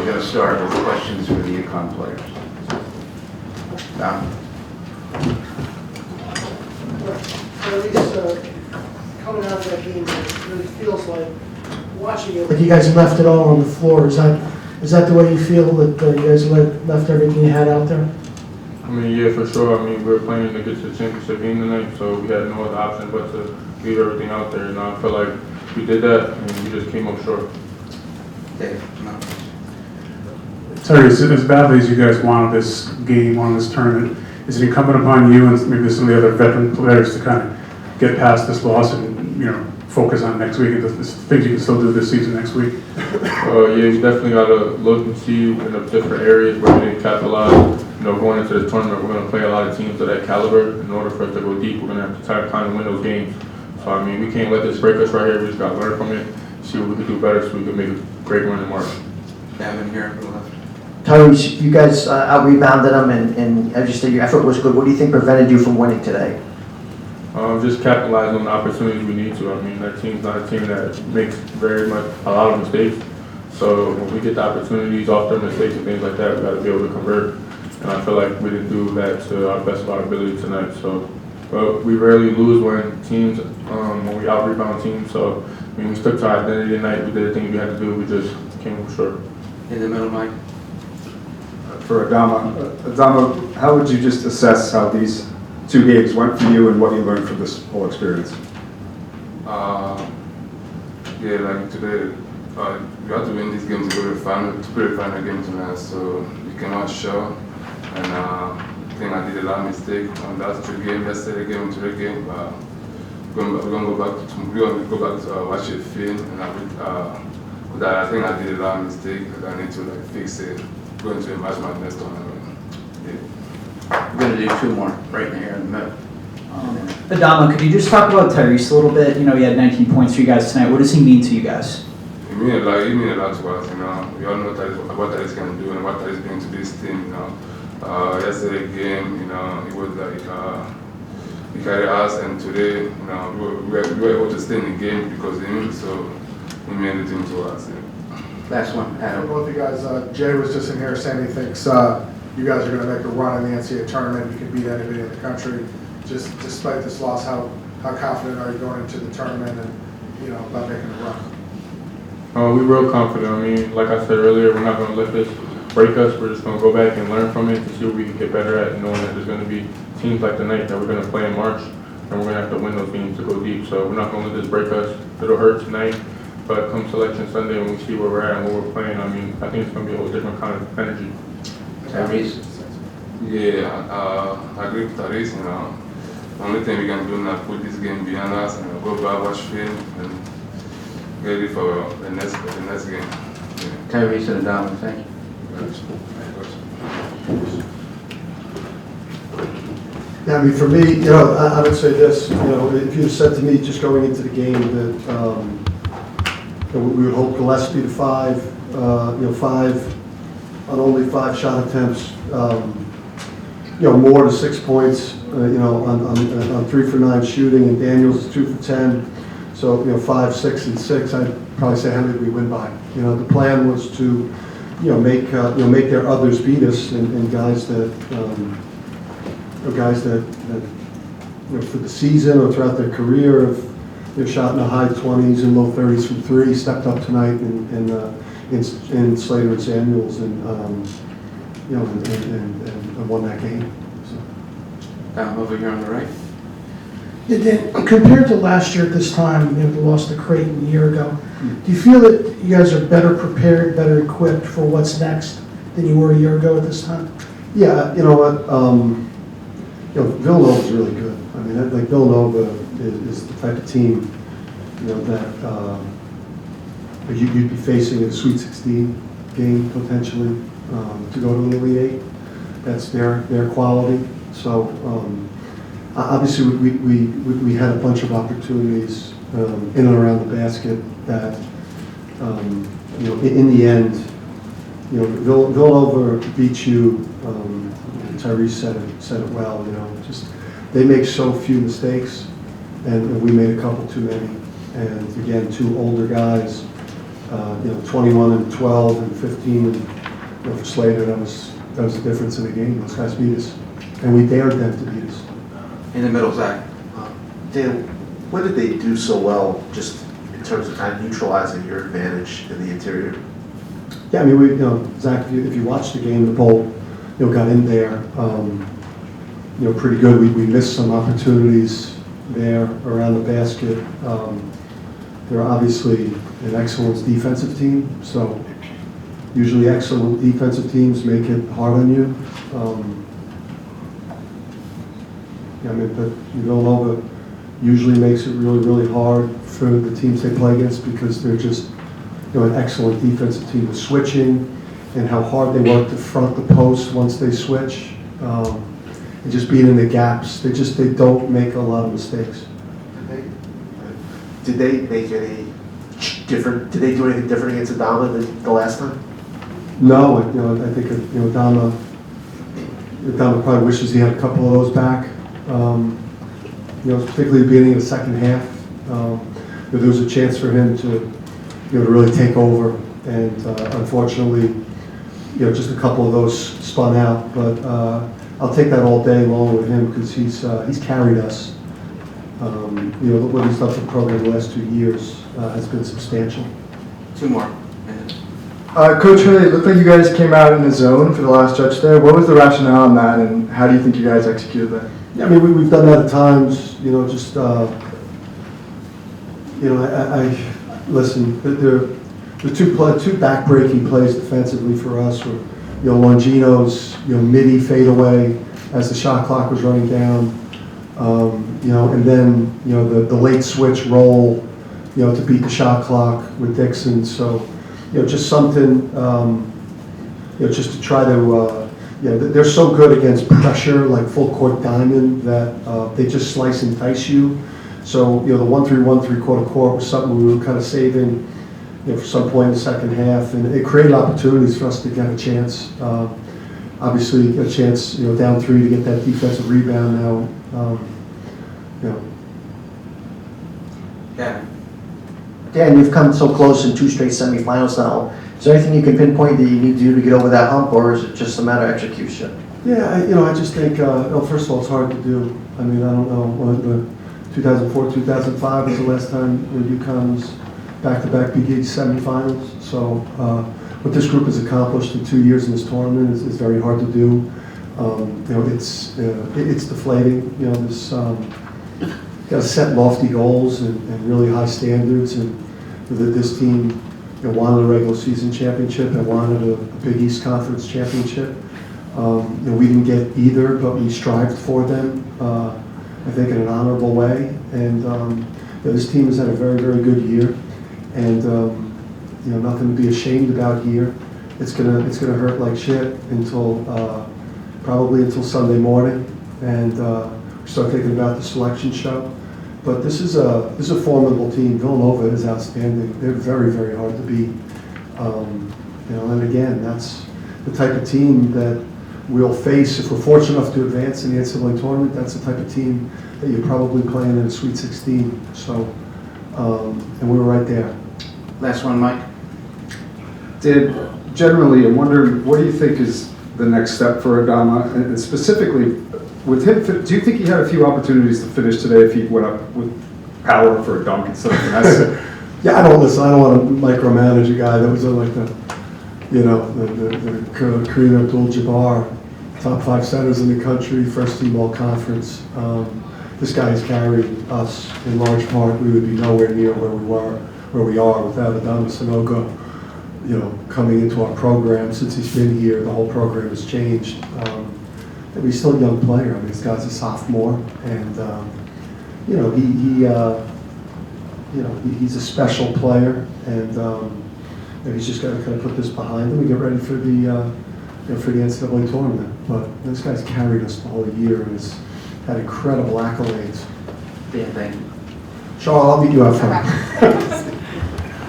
We're going to start with questions for the UConn players. Don? At least coming out of that game, it really feels like watching it. Like you guys left it all on the floor. Is that the way you feel, that you guys left everything you had out there? I mean, yeah, for sure. I mean, we were playing to get to the championship game tonight, so we had no other option but to leave everything out there. And I feel like we did that, and we just came up short. Dave? No. Tyrese, as badly as you guys wanted this game, wanted this tournament, is it incumbent upon you and maybe some of the other veteran players to kind of get past this loss and, you know, focus on next week and the things you can still do this season next week? Yeah, you definitely got to look and see in the different areas where we didn't capitalize. You know, going into the tournament, we're going to play a lot of teams of that caliber. In order for us to go deep, we're going to have to try to kind of win those games. So, I mean, we can't let this break us right here. We just got to learn from it, see what we can do better so we can make a great run in March. Gavin here on the left. Tyrese, you guys out-rebounded them, and as you said, your effort was good. What do you think prevented you from winning today? Just capitalize on the opportunities we need to. I mean, that team's not a team that makes a lot of mistakes. So when we get the opportunities off their mistakes and things like that, we got to be able to convert. And I feel like we didn't do that to our best of our ability tonight. So, but we rarely lose when we out-rebound teams. So, I mean, we stuck to our identity tonight. We did the things we had to do. We just came up short. In the middle, Mike. For Adama, how would you just assess how these two games went for you and what you learned from this whole experience? Yeah, like today, we have to win these games to play the final game tonight, so we cannot show. And I think I did a lot of mistakes on that game, yesterday game, today game. We're gonna go back to watch it film, and I think I did a lot of mistakes that I need to fix it. Going to match my next tournament. Yeah. We're going to do two more right here in the middle. Adama, could you just talk about Tyrese a little bit? You know, he had 19 points for you guys tonight. What does he mean to you guys? It means a lot to us, you know. We all know what Tyrese can do and what Tyrese brings to this team, you know. Yesterday game, you know, it was like he carried us, and today, you know, we were able to stay in the game because of him, so he meant everything to us. Yeah. Last one, Adam. Both of you guys, Jay was just in here saying he thinks you guys are going to make a run in the NCAA tournament. You can beat anybody in the country. Just despite this loss, how confident are you going into the tournament and, you know, about making a run? We're real confident. I mean, like I said earlier, we're not going to let this break us. We're just going to go back and learn from it to see what we can get better at, knowing that there's going to be teams like tonight that we're going to play in March, and we're going to have to win those games to go deep. So we're not going to let this break us. It'll hurt tonight. But come Selection Sunday, when we see where we're at and what we're playing, I mean, I think it's going to be a whole different kind of energy. Tyrese? Yeah, I agree with Tyrese, you know. The only thing we can do now is put this game behind us and go back, watch film, and get ready for the next game. Yeah. Tyrese and Adama, thank you. Yeah, I mean, for me, you know, I would say this, you know, if you had said to me just going into the game that we would hold Gillespie to five, you know, on only 5 shot attempts, you know, more to 6 points, you know, on 3 for 9 shooting, and Daniels is 2 for 10. So, you know, 5, 6, and 6. I'd probably say how did we win by? You know, the plan was to, you know, make their others beat us, and guys that, you know, for the season or throughout their career have, you know, shot in the high 20s and low 30s from 3, stepped up tonight in Slater and Samuels, and you know, and won that game. So. Down over here on the right. Yeah, Dan, compared to last year at this time, you know, the loss to Creighton a year ago, do you feel that you guys are better prepared, better equipped for what's next than you were a year ago at this time? Yeah, you know what, you know, Villanova's really good. I mean, like Villanova is the type of team, you know, that you'd be facing in a Sweet 16 game potentially to go to an Elite 8. That's their quality. So obviously we had a bunch of opportunities in and around the basket that you know, in the end, you know, Villanova beat you. Tyrese said it well. You know, just they make so few mistakes, and we made a couple too many. And again, 2 older guys 21 and 12 and 15 and, for Slater, that was the difference in the game. Those guys beat us, and we dared them to beat us. In the middle, Zach. Dan, what did they do so well, just in terms of kind of neutralizing your advantage in the interior? Yeah, I mean, Zach, if you watch the game, the ball, got in there, pretty good. We missed some opportunities there around the basket. They're obviously an excellent defensive team, so usually excellent defensive teams make it hard on you. But Villanova usually makes it really, really hard for the teams they play against because they're just an excellent defensive team with switching and how hard they work to front the post once they switch. And just being in the gaps, they don't make a lot of mistakes. Did they make any different? Did they do anything different against Adama than the last time? No, I think Adama probably wishes he had a couple of those back. Particularly at the beginning of the second half, there was a chance for him to really take over, and unfortunately, just a couple of those spun out. But I'll take that all day long with him because he's carried us. What he's done for the program the last 2 years has been substantial. Two more. Coach Hurley, it looked like you guys came out in the zone for the last stretch there. What was the rationale on that, and how do you think you guys executed that? Yeah, I mean, we've done that at times. Listen. The two back-breaking plays defensively for us were, Longino's, midi fadeaway as the shot clock was running down, and then, the late switch roll, to beat the shot clock with Dixon. So, just something, just to try to, they're so good against pressure, like full court diamond, that they just slice and dice you. So, the 1-3-1 3/4 court was something we were kind of saving, for some point in the second half, and it created opportunities for us to get a chance. Obviously, a chance, down 3 to get that defensive rebound now. Yeah. Dan, you've come so close in 2 straight semifinals now. Is there anything you can pinpoint that you need to do to get over that hump, or is it just a matter of execution? Yeah, I just think, first of all, it's hard to do. I mean, I don't know, 2004, 2005 was the last time UConn was back-to-back Big East semifinals. So what this group has accomplished in 2 years in this tournament is very hard to do. It's deflating. This got to set lofty goals and really high standards. And this team wanted a regular season championship and wanted a Big East Conference championship. We didn't get either, but we strived for them. I think in an honorable way. And this team has had a very, very good year. And nothing to be ashamed about here. It's gonna hurt like shit until probably until Sunday morning, and we start thinking about the selection show. But this is a formidable team. Villanova is outstanding. They're very, very hard to beat. And again, that's the type of team that we'll face if we're fortunate enough to advance in the NCAA tournament. That's the type of team that you're probably playing in a Sweet 16. So, and we were right there. Last one, Mike. Dan, generally, I'm wondering, what do you think is the next step for Adama? And specifically, with him, do you think he had a few opportunities to finish today if he went up with power for a dunk instead of finesse? Yeah, I don't want to micromanage a guy that was like the Kareem Abdul-Jabbar, top 5 centers in the country, first team all conference. This guy has carried us in large part. We would be nowhere near where we are without Adama Sanogo, coming into our program. Since he's been here, the whole program has changed. And he's still a young player. I mean, this guy's a sophomore, and he's a special player, and he's just got to kind of put this behind him and get ready for the NCAA tournament. But this guy's carried us the whole year and has had incredible accolades. Dan, thank you. Charles, I'll meet you out front.